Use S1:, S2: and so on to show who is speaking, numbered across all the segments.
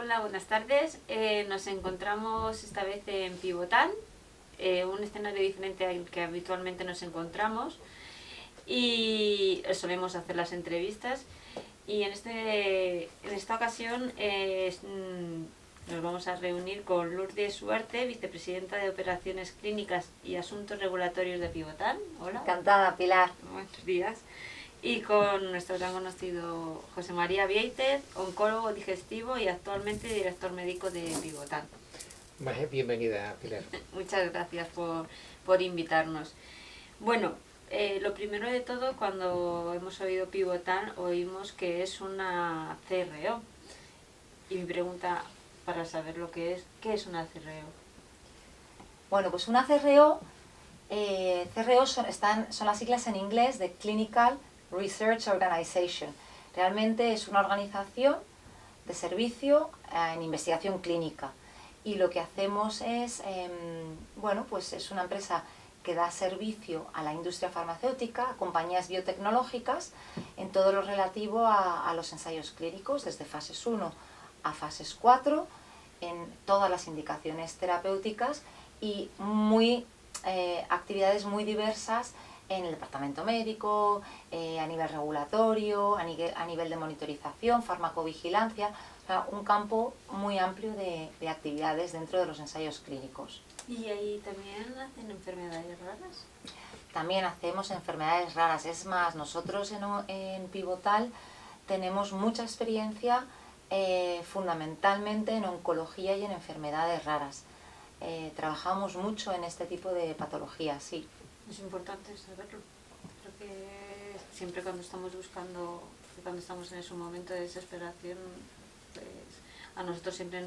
S1: Hola, buenas tardes. Nos encontramos esta vez en Pivotal, un escenario diferente al que habitualmente nos encontramos y solemos hacer las entrevistas. Y en esta ocasión nos vamos a reunir con Lourdes Suarte, vicepresidenta de Operaciones Clínicas y Asuntos Regulatorios de Pivotal. Hola.
S2: Encantada, Pilar.
S1: Buenos días. Y con nuestro gran conocido José María Vieitez, oncólogo digestivo y actualmente director médico de Pivotal.
S3: Vale, bienvenida, Pilar.
S1: Muchas gracias por invitarnos. Bueno, lo primero de todo, cuando hemos oído Pivotal, oímos que es una CRO. Y mi pregunta para saber lo que es, ¿qué es una CRO?
S2: Bueno, pues una CRO, son las siglas en inglés de Clinical Research Organization. Realmente es una organización de servicio en investigación clínica. Y lo que hacemos es, pues es una empresa que da servicio a la industria farmacéutica, a compañías biotecnológicas, en todo lo relativo a los ensayos clínicos, desde fases 1 a fases 4, en todas las indicaciones terapéuticas y actividades muy diversas en el departamento médico, a nivel regulatorio, a nivel de monitorización, farmacovigilancia, o sea, un campo muy amplio de actividades dentro de los ensayos clínicos.
S1: ¿Y ahí también hacen enfermedades raras?
S2: También hacemos enfermedades raras. Es más, nosotros en Pivotal tenemos mucha experiencia fundamentalmente en oncología y en enfermedades raras. Trabajamos mucho en este tipo de patologías, sí.
S1: Es importante saberlo. Creo que siempre cuando estamos buscando, cuando estamos en ese momento de desesperación, pues a nosotros siempre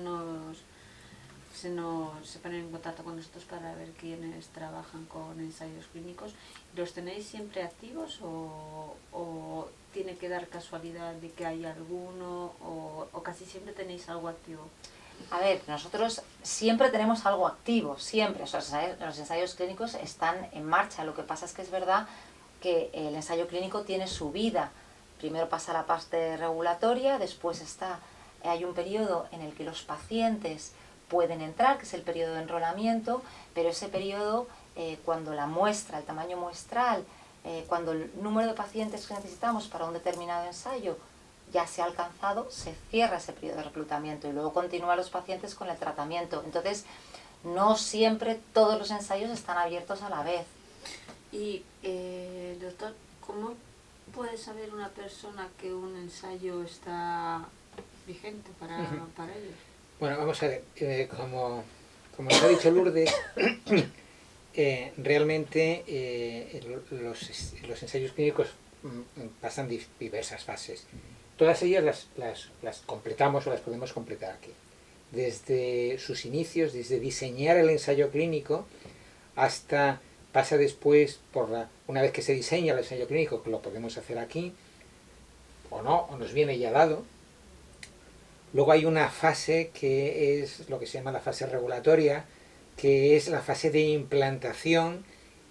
S1: se ponen en contacto con nosotros para ver quiénes trabajan con ensayos clínicos. ¿Los tenéis siempre activos o tiene que dar casualidad de que hay alguno o casi siempre tenéis algo activo?
S2: A ver, nosotros siempre tenemos algo activo, siempre. O sea, los ensayos clínicos están en marcha. Lo que pasa es que es verdad que el ensayo clínico tiene su vida. Primero pasa la parte regulatoria, después hay un periodo en el que los pacientes pueden entrar, que es el periodo de enrolamiento, pero ese periodo, cuando la muestra, el tamaño muestral, cuando el número de pacientes que necesitamos para un determinado ensayo ya se ha alcanzado, se cierra ese periodo de reclutamiento y luego continúan los pacientes con el tratamiento. Entonces, no siempre todos los ensayos están abiertos a la vez.
S1: Y, doctor, ¿cómo puede saber una persona que un ensayo está vigente para ellos?
S3: Bueno, vamos a ver, como nos ha dicho Lourdes, realmente los ensayos clínicos pasan diversas fases. Todas ellas las completamos o las podemos completar aquí. Desde sus inicios, desde diseñar el ensayo clínico, hasta pasa después una vez que se diseña el ensayo clínico, que lo podemos hacer aquí, o no, o nos viene ya dado. Luego hay una fase que es lo que se llama la fase regulatoria, que es la fase de implantación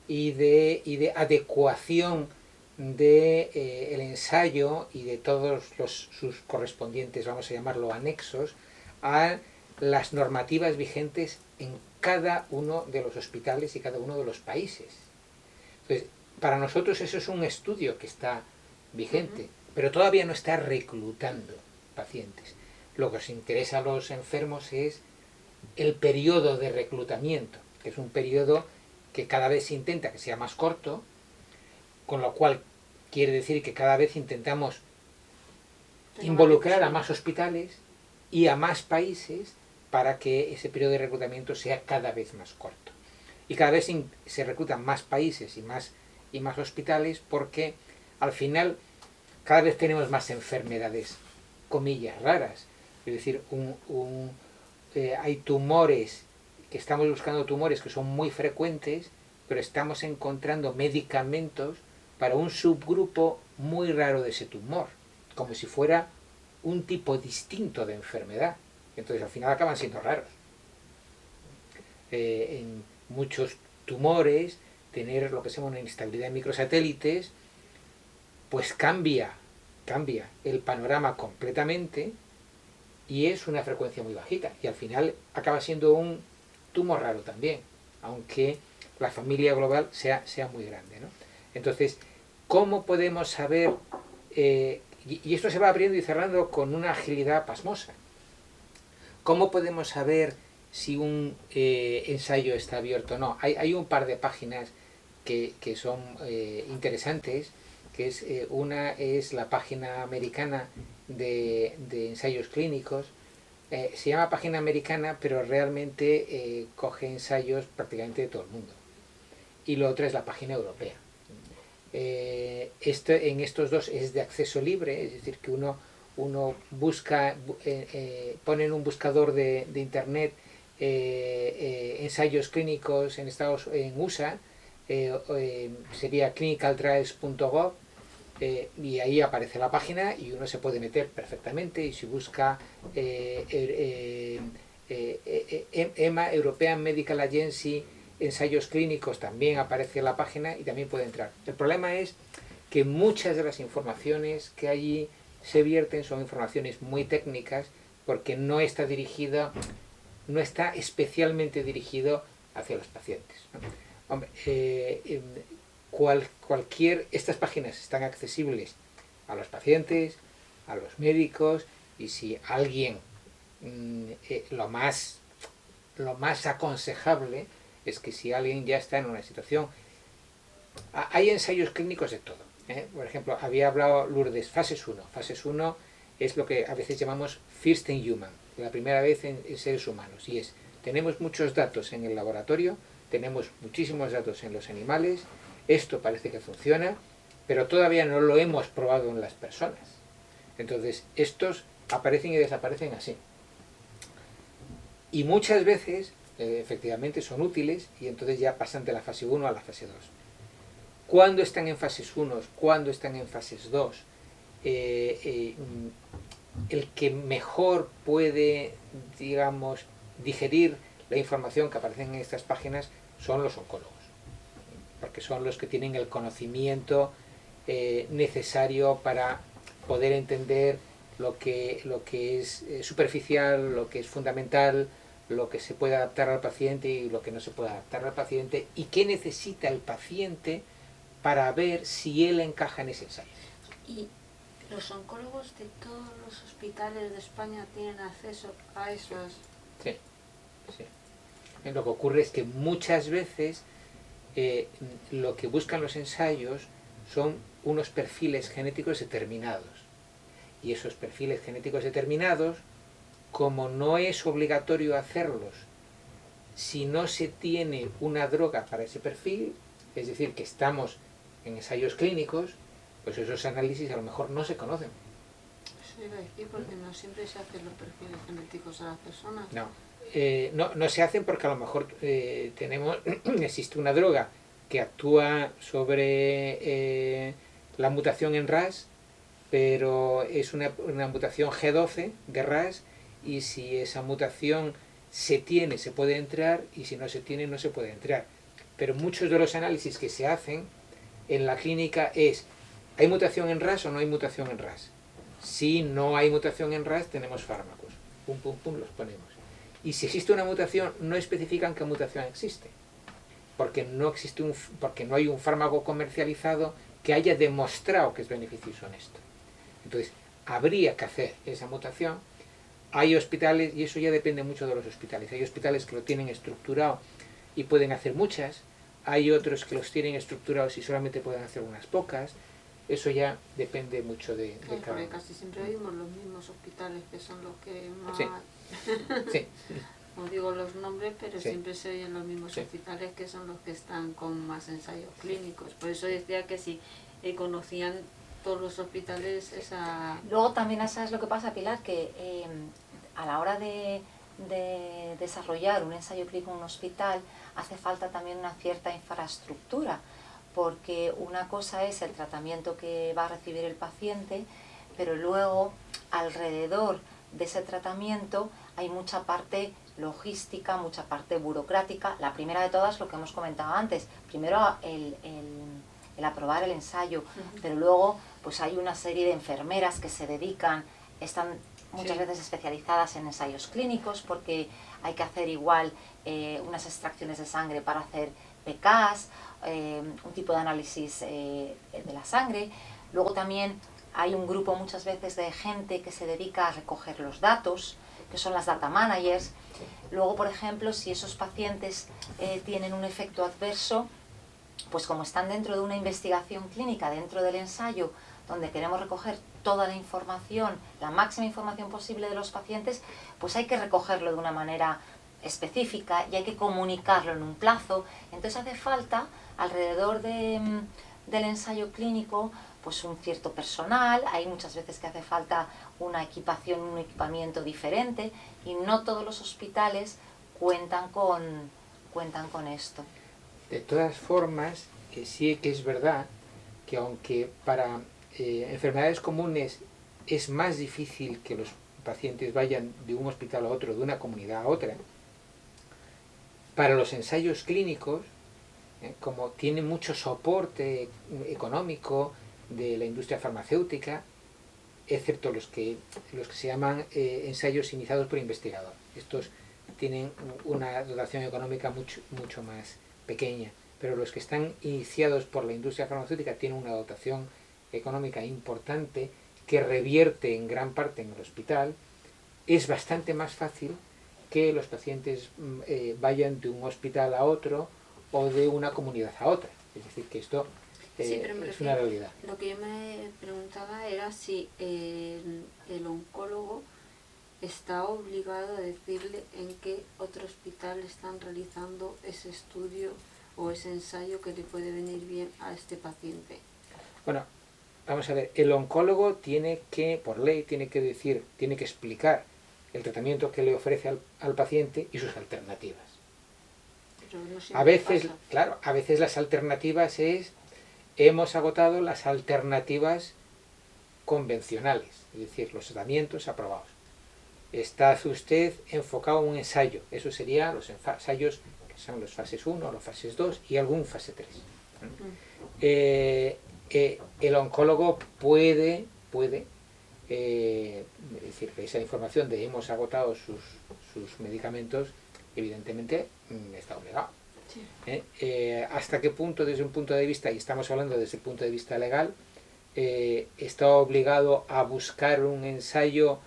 S3: y de adecuación del ensayo y de todos sus correspondientes, vamos a llamarlo anexos, a las normativas vigentes en cada uno de los hospitales y cada uno de los países. Entonces, para nosotros eso es un estudio que está vigente, pero todavía no está reclutando pacientes. Lo que os interesa a los enfermos es el periodo de reclutamiento, que es un periodo que cada vez se intenta que sea más corto, con lo cual quiere decir que cada vez intentamos involucrar a más hospitales y a más países para que ese periodo de reclutamiento sea cada vez más corto. Y cada vez se reclutan más países y más hospitales porque al final cada vez tenemos más enfermedades, comillas, raras. Es decir, hay tumores, que estamos buscando tumores que son muy frecuentes, pero estamos encontrando medicamentos para un subgrupo muy raro de ese tumor, como si fuera un tipo distinto de enfermedad. Entonces al final acaban siendo raros. En muchos tumores, tener lo que se llama una inestabilidad de microsatélites, pues cambia el panorama completamente y es una frecuencia muy bajita, y al final acaba siendo un tumor raro también, aunque la familia global sea muy grande, ¿no? Entonces, ¿cómo podemos saber? Y esto se va abriendo y cerrando con una agilidad pasmosa. ¿Cómo podemos saber si un ensayo está abierto o no? Hay un par de páginas que son interesantes, que es una es la página americana de ensayos clínicos. Se llama página americana, pero realmente coge ensayos prácticamente de todo el mundo. Y lo otro es la página europea. En estos dos es de acceso libre, es decir, que uno busca, pone en un buscador de internet ensayos clínicos en USA, sería clinicaltrials.gov, y ahí aparece la página y uno se puede meter perfectamente, y si busca EMA, European Medical Agency, ensayos clínicos, también aparece la página y también puede entrar. El problema es que muchas de las informaciones que allí se vierten son informaciones muy técnicas, porque no está especialmente dirigido hacia los pacientes, ¿no? Hombre, estas páginas están accesibles a los pacientes, a los médicos, y si alguien, lo más aconsejable es que si alguien ya está en una situación, hay ensayos clínicos de todo, ¿eh? Por ejemplo, había hablado Lourdes, fases 1. Fases 1 es lo que a veces llamamos first in human, la primera vez en seres humanos, y tenemos muchos datos en el laboratorio, tenemos muchísimos datos en los animales, esto parece que funciona, pero todavía no lo hemos probado en las personas. Entonces, estos aparecen y desaparecen así. Y muchas veces, efectivamente, son útiles, y entonces ya pasan de la fase 1 a la fase 2. ¿Cuándo están en fases 1? ¿Cuándo están en fases 2? El que mejor puede, digamos, digerir la información que aparece en estas páginas son los oncólogos, porque son los que tienen el conocimiento necesario para poder entender lo que es superficial, lo que es fundamental, lo que se puede adaptar al paciente y lo que no se puede adaptar al paciente, y qué necesita el paciente para ver si él encaja en ese ensayo.
S1: ¿Y los oncólogos de todos los hospitales de España tienen acceso a esos?
S3: Sí, sí. Lo que ocurre es que muchas veces lo que buscan los ensayos son unos perfiles genéticos determinados. Y esos perfiles genéticos determinados, como no es obligatorio hacerlos si no se tiene una droga para ese perfil, es decir, que estamos en ensayos clínicos, pues esos análisis a lo mejor no se conocen.
S1: Eso iba a decir, porque no siempre se hacen los perfiles genéticos a las personas.
S3: No se hacen porque a lo mejor existe una droga que actúa sobre la mutación en RAS, pero es una mutación G12 de RAS, y si esa mutación se tiene, se puede entrar, y si no se tiene, no se puede entrar. Pero muchos de los análisis que se hacen en la clínica es: ¿hay mutación en RAS o no hay mutación en RAS? Si no hay mutación en RAS, tenemos fármacos. Pum, pum, pum, los ponemos. Y si existe una mutación, no especifican qué mutación existe, porque no hay un fármaco comercializado que haya demostrado que es beneficioso en esto. Entonces, habría que hacer esa mutación. Hay hospitales, y eso ya depende mucho de los hospitales, hay hospitales que lo tienen estructurado y pueden hacer muchas, hay otros que los tienen estructurados y solamente pueden hacer unas pocas. Eso ya depende mucho de cada uno.
S1: Casi siempre oímos los mismos hospitales que son los que más...
S3: Sí. Sí.
S1: No digo los nombres, pero
S3: Sí.
S1: siempre se oyen los mismos
S3: Sí.
S1: hospitales que son los que están con más ensayos clínicos. Por eso decía que si conocían todos los hospitales esa...
S2: Luego también, ¿sabes lo que pasa, Pilar? Que a la hora de desarrollar un ensayo clínico en un hospital hace falta también una cierta infraestructura, porque una cosa es el tratamiento que va a recibir el paciente, pero luego alrededor de ese tratamiento hay mucha parte logística, mucha parte burocrática. La primera de todas, lo que hemos comentado antes, primero el aprobar el ensayo, pero luego pues hay una serie de enfermeras que se dedican, están muchas
S1: Sí.
S2: veces especializadas en ensayos clínicos, porque hay que hacer igual unas extracciones de sangre para hacer PKs, un tipo de análisis de la sangre. Luego también hay un grupo muchas veces de gente que se dedica a recoger los datos, que son las data managers. Luego, por ejemplo, si esos pacientes tienen un efecto adverso, pues como están dentro de una investigación clínica, dentro del ensayo, donde queremos recoger toda la información, la máxima información posible de los pacientes, pues hay que recogerlo de una manera específica y hay que comunicarlo en un plazo. Entonces hace falta, alrededor del ensayo clínico, pues un cierto personal, hay muchas veces que hace falta una equipación, un equipamiento diferente, y no todos los hospitales cuentan con esto.
S3: De todas formas, sí que es verdad que aunque para enfermedades comunes es más difícil que los pacientes vayan de un hospital a otro, de una comunidad a otra, para los ensayos clínicos, como tiene mucho soporte económico de la industria farmacéutica, excepto los que se llaman ensayos iniciados por investigador. Estos tienen una dotación económica mucho más pequeña, pero los que están iniciados por la industria farmacéutica tienen una dotación económica importante que revierte en gran parte en el hospital. Es bastante más fácil que los pacientes vayan de un hospital a otro o de una comunidad a otra. Es decir, que esto
S1: Sí, pero me
S3: es una
S1: refiero,
S3: realidad.
S1: lo que yo me preguntaba era si el oncólogo está obligado a decirle en qué otro hospital están realizando ese estudio o ese ensayo que le puede venir bien a este paciente.
S3: Bueno, vamos a ver, el oncólogo tiene que, por ley, tiene que decir, tiene que explicar el tratamiento que le ofrece al paciente y sus alternativas.
S1: Pero no
S3: A
S1: siempre
S3: veces,
S1: pasa.
S3: claro, a veces las alternativas hemos agotado las alternativas convencionales, es decir, los tratamientos aprobados. Está usted enfocado en un ensayo, eso serían los ensayos que son los fases 1, los fases 2 y algún fase 3. El oncólogo puede decir que esa información de hemos agotado sus medicamentos, evidentemente está obligado.
S1: Sí.
S3: ¿Hasta qué punto, desde un punto de vista, y estamos hablando desde el punto de vista legal, está obligado a buscar un ensayo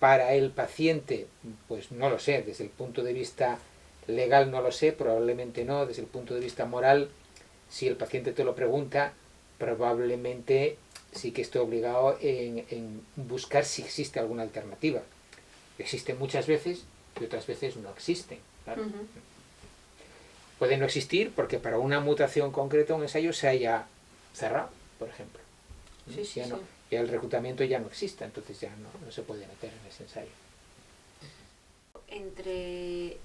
S3: para el paciente? Pues no lo sé, desde el punto de vista legal no lo sé, probablemente no, desde el punto de vista moral, si el paciente te lo pregunta, probablemente sí que esté obligado en buscar si existe alguna alternativa. Existen muchas veces y otras veces no existen. Claro. Puede no existir porque para una mutación concreta un ensayo se haya cerrado, por ejemplo.
S1: Sí, sí,
S3: ya, no,
S1: sí.
S3: ya el reclutamiento ya no existe, entonces ya no se puede meter en ese ensayo.
S1: Entre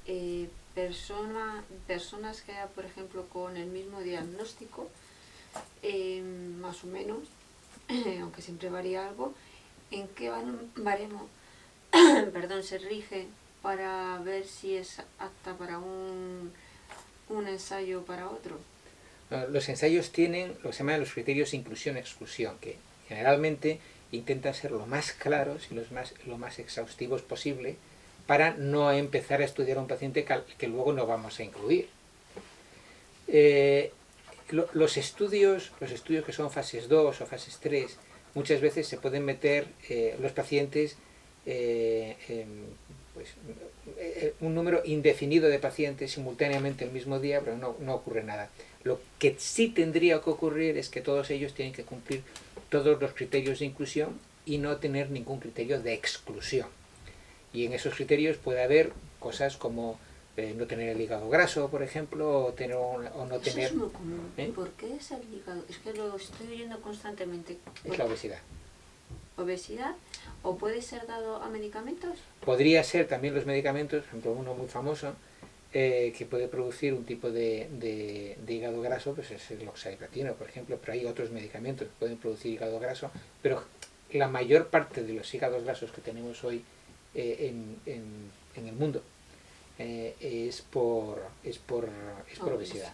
S1: personas que, por ejemplo, con el mismo diagnóstico, más o menos, aunque siempre varía algo, ¿en qué baremo perdón, se rige para ver si es apta para un ensayo o para otro?
S3: Los ensayos tienen lo que se llaman los criterios de inclusión-exclusión, que generalmente intentan ser lo más claros y lo más exhaustivos posible para no empezar a estudiar a un paciente que luego no vamos a incluir. Los estudios que son fases 2 o fases 3, muchas veces se pueden meter los pacientes, un número indefinido de pacientes simultáneamente el mismo día, pero no ocurre nada. Lo que sí tendría que ocurrir es que todos ellos tienen que cumplir todos los criterios de inclusión y no tener ningún criterio de exclusión. Y en esos criterios puede haber cosas como no tener el hígado graso, por ejemplo, o no
S1: Eso
S3: tener...
S1: es muy común. ¿Por qué es el hígado? Es que lo estoy oyendo constantemente.
S3: Es la obesidad.
S1: ¿Obesidad? ¿O puede ser dado a medicamentos?
S3: Podría ser también los medicamentos, por ejemplo, uno muy famoso, que puede producir un tipo de hígado graso, pues es el oxaliplatino, por ejemplo, pero hay otros medicamentos que pueden producir hígado graso, pero la mayor parte de los hígados grasos que tenemos hoy en el mundo es por obesidad.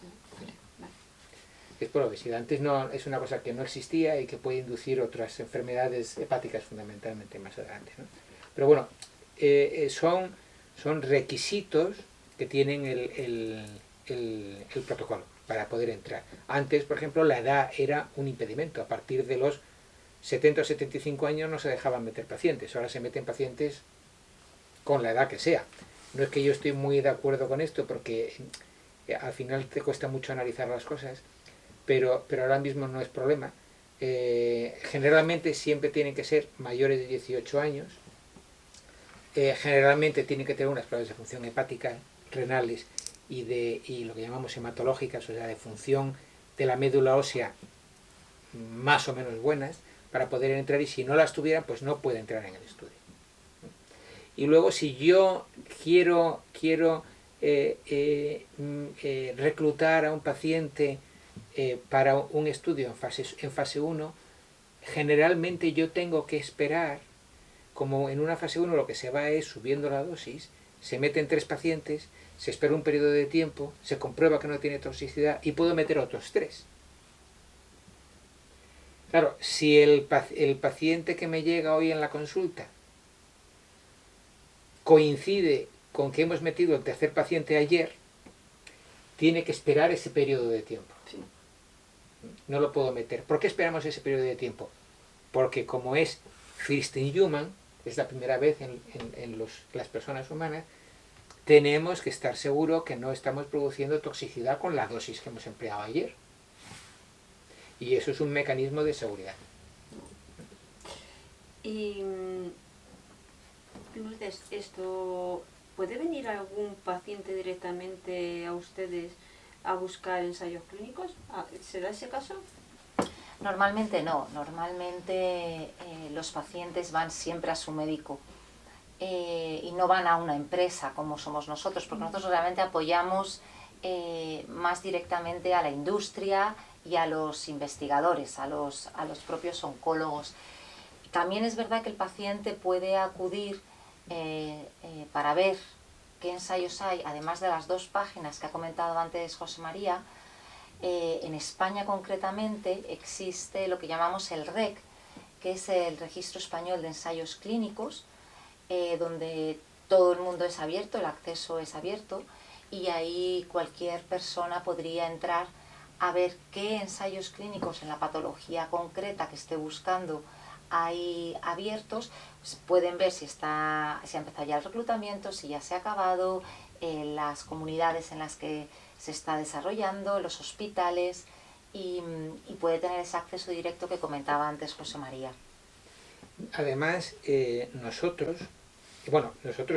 S3: es por obesidad. Antes no, es una cosa que no existía y que puede inducir otras enfermedades hepáticas fundamentalmente más adelante, ¿no? Pero bueno, son requisitos que tienen el protocolo para poder entrar. Antes, por ejemplo, la edad era un impedimento. A partir de los 70 o 75 años no se dejaban meter pacientes. Ahora se meten pacientes con la edad que sea. No es que yo estoy muy de acuerdo con esto, porque al final te cuesta mucho analizar las cosas, pero ahora mismo no es problema. Generalmente siempre tienen que ser mayores de 18 años. Generalmente tienen que tener unas pruebas de función hepática, renales y lo que llamamos hematológicas, o sea, de función de la médula ósea más o menos buenas para poder entrar, y si no las tuvieran, pues no puede entrar en el estudio. Y luego, si yo quiero reclutar a un paciente para un estudio en fase 1, generalmente yo tengo que esperar, como en una fase 1 lo que se va es subiendo la dosis, se meten 3 pacientes, se espera un periodo de tiempo, se comprueba que no tiene toxicidad y puedo meter otros 3. Claro, si el paciente que me llega hoy en la consulta coincide con que hemos metido el tercer paciente ayer, tiene que esperar ese periodo de tiempo.
S1: Sí.
S3: No lo puedo meter. ¿Por qué esperamos ese periodo de tiempo? Porque como es first in human, es la primera vez en las personas humanas, tenemos que estar seguros que no estamos produciendo toxicidad con la dosis que hemos empleado ayer. Y eso es un mecanismo de seguridad.
S1: Y Lourdes, esto, ¿puede venir algún paciente directamente a ustedes a buscar ensayos clínicos? ¿Se da ese caso?
S2: Normalmente no, normalmente los pacientes van siempre a su médico y no van a una empresa como somos nosotros, porque nosotros realmente apoyamos más directamente a la industria y a los investigadores, a los propios oncólogos. También es verdad que el paciente puede acudir para ver qué ensayos hay, además de las 2 páginas que ha comentado antes José María. En España concretamente existe lo que llamamos el REC, que es el Registro Español de Ensayos Clínicos, donde todo el mundo es abierto, el acceso es abierto, y ahí cualquier persona podría entrar a ver qué ensayos clínicos en la patología concreta que esté buscando hay abiertos. Pues pueden ver si ha empezado ya el reclutamiento, si ya se ha acabado, las comunidades en las que se está desarrollando, los hospitales, y puede tener ese acceso directo que comentaba antes José María.
S3: Además, nosotros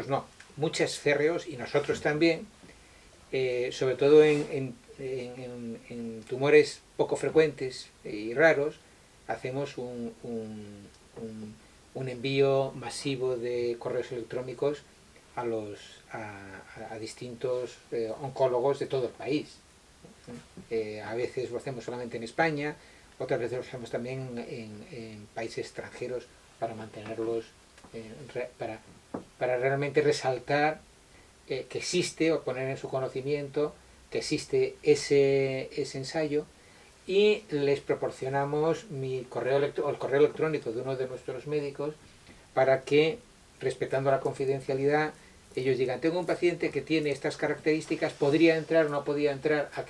S3: no, muchos CREOs y nosotros también, sobre todo en tumores poco frecuentes y raros, hacemos un envío masivo de correos electrónicos a distintos oncólogos de todo el país. A veces lo hacemos solamente en España, otras veces lo hacemos también en países extranjeros para mantenerlos, para realmente resaltar que existe, o poner en su conocimiento que existe ese ensayo, y les proporcionamos el correo electrónico de uno de nuestros médicos para que, respetando la confidencialidad, ellos digan: tengo un paciente que tiene estas características, ¿podría entrar o no podría entrar? ¿A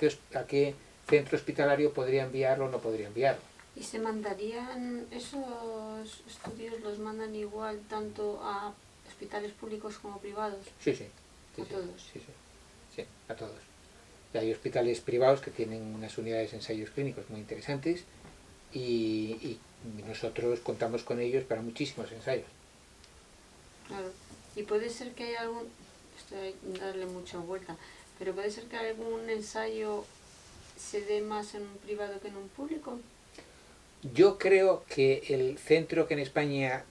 S3: qué centro hospitalario podría enviarlo o no podría enviarlo?
S1: ¿Y se mandarían esos estudios, los mandan igual tanto a hospitales públicos como privados?
S3: Sí, sí.
S1: ¿A todos?
S3: Sí, a todos. Y hay hospitales privados que tienen unas unidades de ensayos clínicos muy interesantes, y nosotros contamos con ellos para muchísimos ensayos.
S1: Claro. Y puede ser que haya estoy darle mucha vuelta, pero puede ser que algún ensayo se dé más en un privado que en un público.
S3: Yo creo que el centro que en España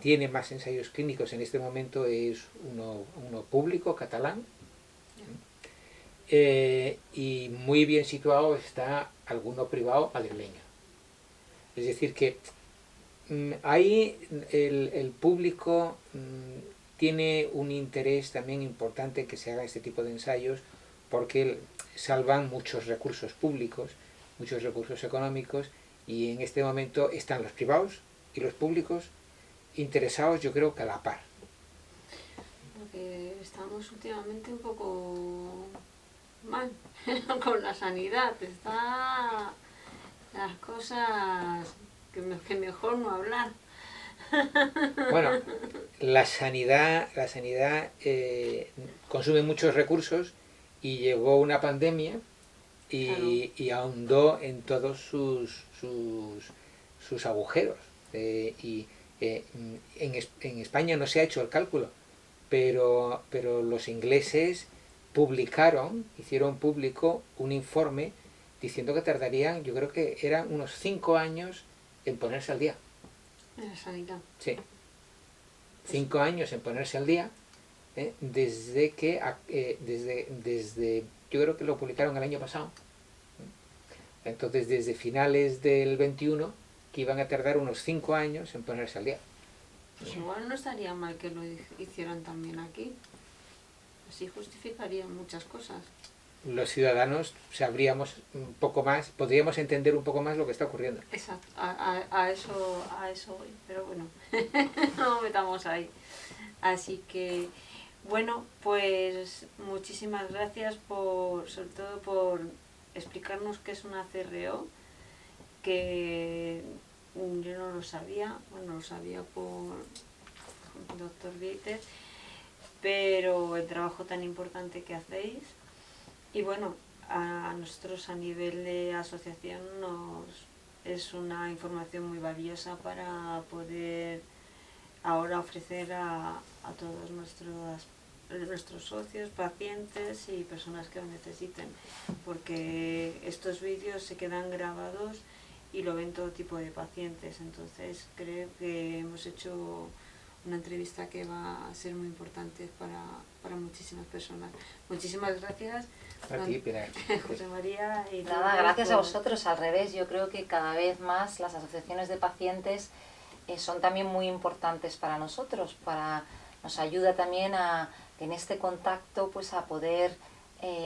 S3: tiene más ensayos clínicos en este momento es uno público, catalán, y muy bien situado está alguno privado madrileño. Es decir que ahí el público tiene un interés también importante que se haga este tipo de ensayos, porque salvan muchos recursos públicos muchos recursos económicos, y en este momento están los privados y los públicos interesados, yo creo que a la par.
S1: Porque estamos últimamente un poco mal con la sanidad. Está las cosas que mejor no hablar.
S3: Bueno, la sanidad consume muchos recursos y llegó una pandemia y ahondó en todos sus agujeros. En España no se ha hecho el cálculo, pero los ingleses hicieron público un informe diciendo que tardarían, yo creo que eran unos 5 años en ponerse al día.
S1: En la sanidad.
S3: Sí. 5 años en ponerse al día, desde, yo creo que lo publicaron el año pasado. Entonces, desde finales del 21, que iban a tardar unos 5 años en ponerse al día.
S1: Pues igual no estaría mal que lo hicieran también aquí. Así justificarían muchas cosas.
S3: Los ciudadanos sabríamos un poco más, podríamos entender un poco más lo que está ocurriendo.
S1: Exacto, a eso voy, pero bueno, no metamos ahí. Así que, bueno, pues muchísimas gracias sobre todo por explicarnos qué es una CRO, que yo no lo sabía, bueno, lo sabía por el doctor Vieiter, pero el trabajo tan importante que hacéis. Y bueno, a nosotros a nivel de asociación es una información muy valiosa para poder ahora ofrecer a todos nuestros socios, pacientes y personas que lo necesiten, porque estos vídeos se quedan grabados y lo ven todo tipo de pacientes. Entonces creo que hemos hecho una entrevista que va a ser muy importante para muchísimas personas. Muchísimas gracias.
S3: A ti, Pilar.
S1: José María. Y
S2: nada, gracias a vosotros. Al revés, yo creo que cada vez más las asociaciones de pacientes son también muy importantes para nosotros, nos ayuda también a en este contacto pues a poder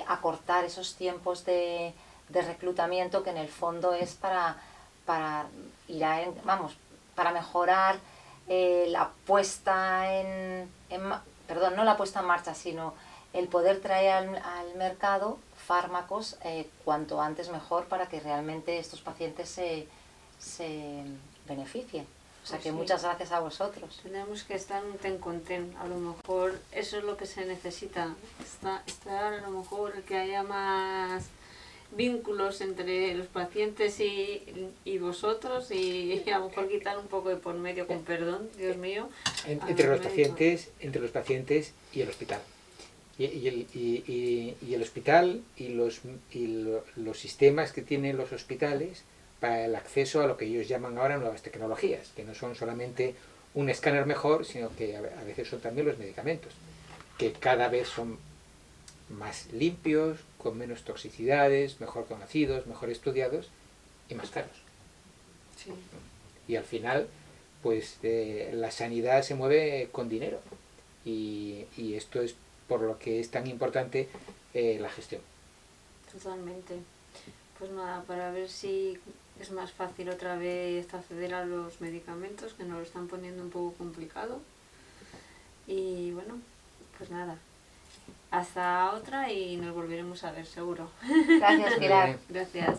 S2: acortar esos tiempos de reclutamiento, que en el fondo es para mejorar la puesta perdón, no la puesta en marcha, sino el poder traer al mercado fármacos cuanto antes mejor, para que realmente estos pacientes se beneficien. O sea,
S1: pues
S2: que
S1: sí,
S2: muchas gracias a vosotros.
S1: Tenemos que estar un ten con ten. A lo mejor eso es lo que se necesita. Estar a lo mejor que haya más vínculos entre los pacientes y vosotros, y a lo mejor quitar un poco de por medio, con perdón, Dios mío.
S3: Entre los pacientes y el hospital. Y el hospital y los sistemas que tienen los hospitales para el acceso a lo que ellos llaman ahora nuevas tecnologías, que no son solamente un escáner mejor, sino que a veces son también los medicamentos, que cada vez son más limpios, con menos toxicidades, mejor conocidos, mejor estudiados y más caros.
S1: Sí.
S3: Y al final, pues la sanidad se mueve con dinero, y esto es por lo que es tan importante la gestión.
S1: Totalmente. Pues nada, para ver si es más fácil otra vez acceder a los medicamentos, que nos lo están poniendo un poco complicado. Y bueno, pues nada, hasta otra y nos volveremos a ver seguro.
S2: Gracias, Pilar.
S1: Gracias.